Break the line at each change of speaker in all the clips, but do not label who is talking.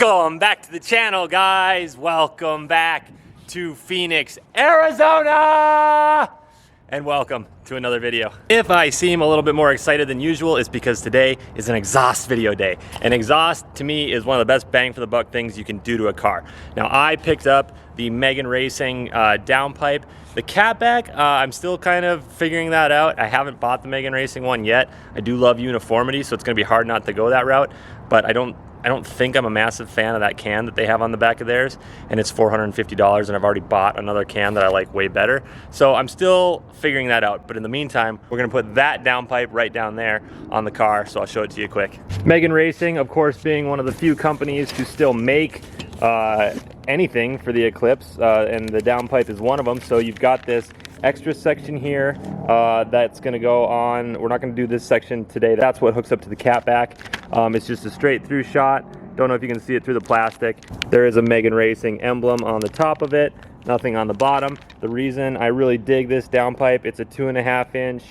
Welcome back to the channel, guys. Welcome back to Phoenix, Arizona. And welcome to another video. If I seem a little bit more excited than usual, it's because today is an exhaust video day. And exhaust, to me, is one of the best bang for the buck things you can do to a car. Now, I picked up the Megan Racing Downpipe. The catback, I'm still kind of figuring that out. I haven't bought the Megan Racing one yet. I do love uniformity, so it's gonna be hard not to go that route, but I don't think I'm a massive fan of that can that they have on the back of theirs, and it's $450, and I've already bought another can that I like way better. So I'm still figuring that out, but in the meantime, we're gonna put that downpipe right down there on the car, so I'll show it to you quick. Megan Racing, of course, being one of the few companies to still make anything for the Eclipse, and the downpipe is one of them. So you've got this extra section here that's going to go on. We're not going to do this section today. That's what hooks up to the catback. It's just a straight through shot. Don't know if you can see it through the plastic. There is a Megan Racing emblem on the top of it, nothing on the bottom. The reason I really dig this downpipe, it's a 2.5 inch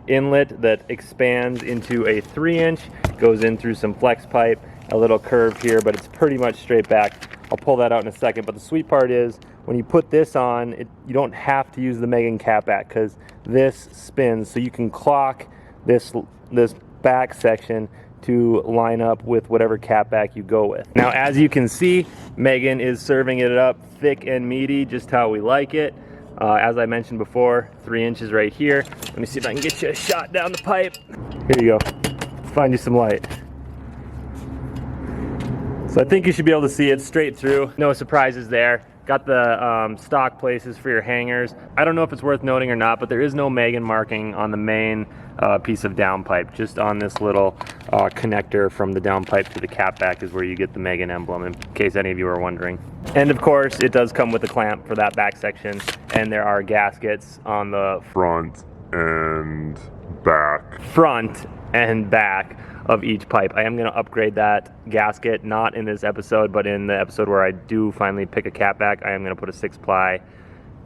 inlet that expands into a 3 inch, goes in through some flex pipe, a little curve here, but it's pretty much straight back. I'll pull that out in a second, but the sweet part is when you put this on, you don't have to use the Megan catback because this spins, so you can clock this back section to line up with whatever catback you go with. Now, as you can see, Megan is serving it up thick and meaty, just how we like it. As I mentioned before, 3 inches right here. Let me see if I can get you a shot down the pipe. Here you go. Let's find you some light. So I think you should be able to see it straight through. No surprises there. Got the stock places for your hangers. I don't know if it's worth noting or not, but there is no Megan marking on the main piece of downpipe. Just on this little connector from the downpipe to the catback is where you get the Megan emblem, in case any of you are wondering. And of course, it does come with a clamp for that back section, and there are gaskets on the front and back of each pipe. I am going to upgrade that gasket, not in this episode, but in the episode where I do finally pick a catback. I am going to put a 6-ply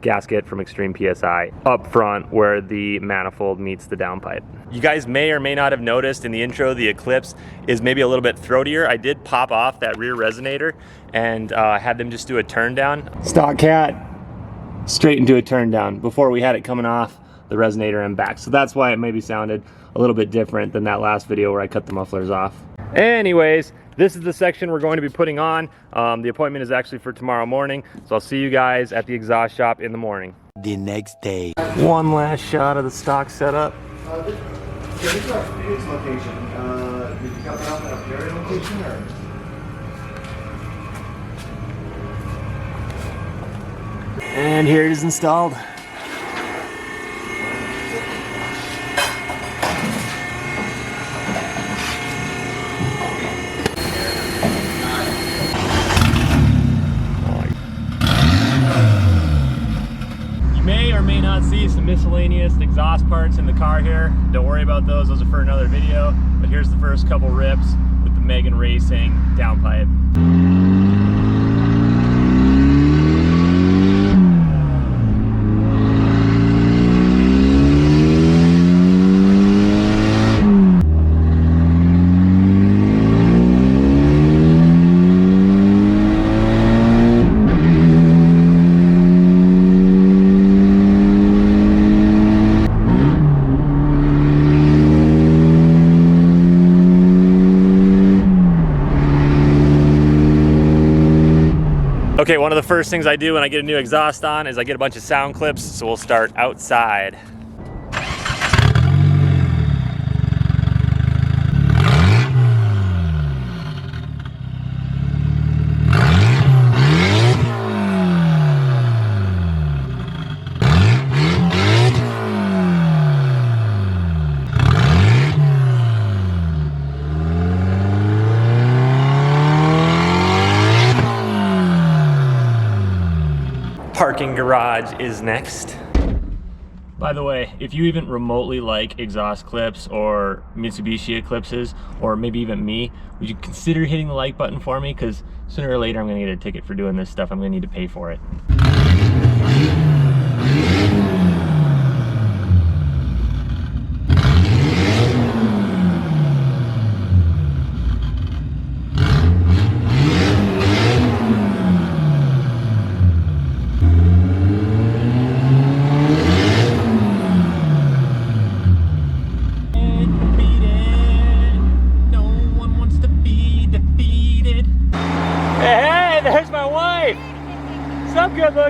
gasket from Extreme PSI up front where the manifold meets the downpipe. You guys may or may not have noticed in the intro, the Eclipse is maybe a little bit throatier. I did pop off that rear resonator and had them just do a turn down. Stock cat, straight into a turn down before we had it coming off the resonator and back. So that's why it maybe sounded a little bit different than that last video where I cut the mufflers off. Anyways, this is the section we're going to be putting on. The appointment is actually for tomorrow morning, so I'll see you guys at the exhaust shop in the morning.
The next day.
One last shot of the stock setup.
This is our Phoenix location. Did you cut that off at a Perry location or?
And here it is installed. May not see some miscellaneous exhaust parts in the car here. Don't worry about those are for another video, but here's the first couple rips with the Megan Racing downpipe. Okay, one of the first things I do when I get a new exhaust on is I get a bunch of sound clips, so we'll start outside. Parking garage is next. By the way, if you even remotely like exhaust clips or Mitsubishi Eclipses, or maybe even me, would you consider hitting the like button for me? Because sooner or later I'm gonna get a ticket for doing this stuff. I'm gonna need to pay for it.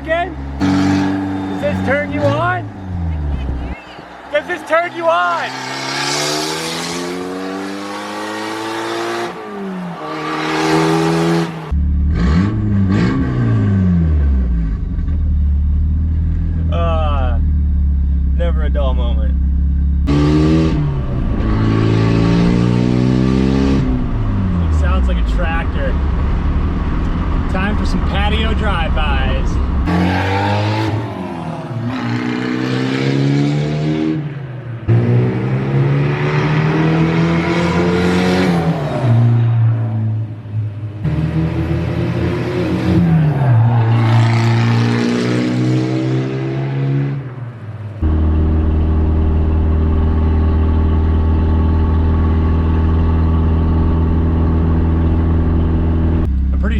again? Does this turn you on? Does this turn you on? Never a dull moment. It sounds like a tractor. Time for some patio drive-bys.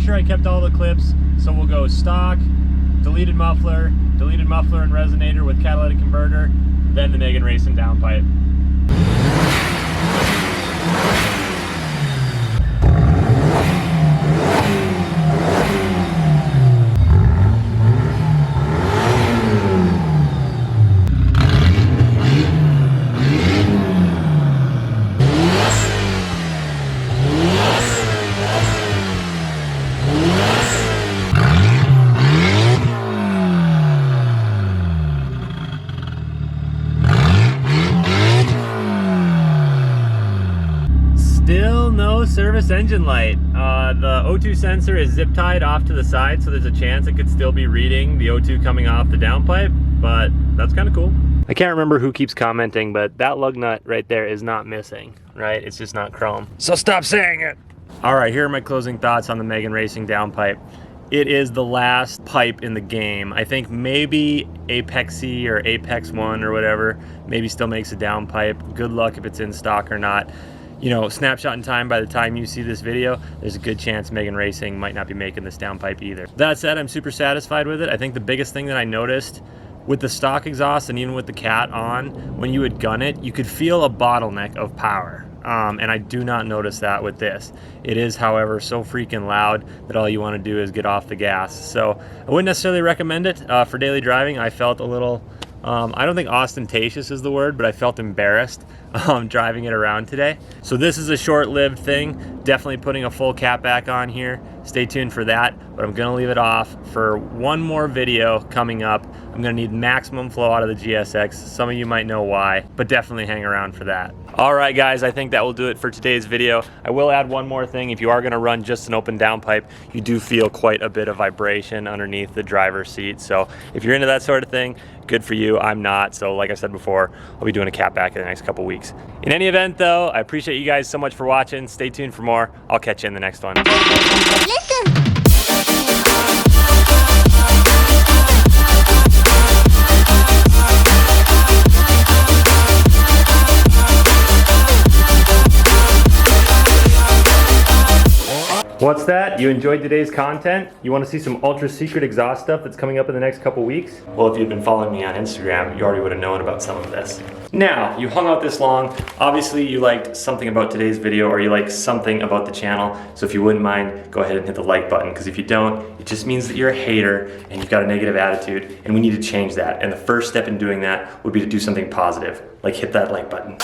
Sure I kept all the clips, so we'll go stock, deleted muffler and resonator with catalytic converter, then the Megan Racing downpipe. Still no service engine light. The O2 sensor is zip tied off to the side, so there's a chance it could still be reading the O2 coming off the downpipe, but that's kind of cool. I can't remember who keeps commenting, but that lug nut right there is not missing, right? It's just not chrome. So stop saying it. All right, here are my closing thoughts on the Megan Racing downpipe. It is the last pipe in the game. I think maybe Apexy or Apex 1 or whatever maybe still makes a downpipe. Good luck if it's in stock or not. You know, snapshot in time, by the time you see this video, there's a good chance Megan Racing might not be making this downpipe either. That said, I'm super satisfied with it. I think the biggest thing that I noticed with the stock exhaust and even with the Cat on, when you would gun it, you could feel a bottleneck of power. And I do not notice that with this. It is, however, so freaking loud that all you want to do is get off the gas. So I wouldn't necessarily recommend it for daily driving. I felt a little, I don't think ostentatious is the word, but I felt embarrassed driving it around today. So this is a short-lived thing. Definitely putting a full cap back on here. Stay tuned for that, but I'm gonna leave it off for one more video coming up. I'm gonna need maximum flow out of the GSX. Some of you might know why, but definitely hang around for that. All right, guys, I think that will do it for today's video. I will add one more thing. If you are gonna run just an open downpipe, you do feel quite a bit of vibration underneath the driver's seat. So if you're into that sort of thing, good for you. I'm not. So like I said before, I'll be doing a cap back in the next couple weeks. In any event, though, I appreciate you guys so much for watching. Stay tuned for more. I'll catch you in the next one.
Listen.
What's that? You enjoyed today's content? You want to see some ultra secret exhaust stuff that's coming up in the next couple weeks? Well, if you've been following me on Instagram, you already would have known about some of this. Now, you hung out this long. Obviously, you liked something about today's video or you like something about the channel. So if you wouldn't mind, go ahead and hit the like button, because if you don't, it just means that you're a hater and you've got a negative attitude, and we need to change that. And the first step in doing that would be to do something positive, like hit that like button.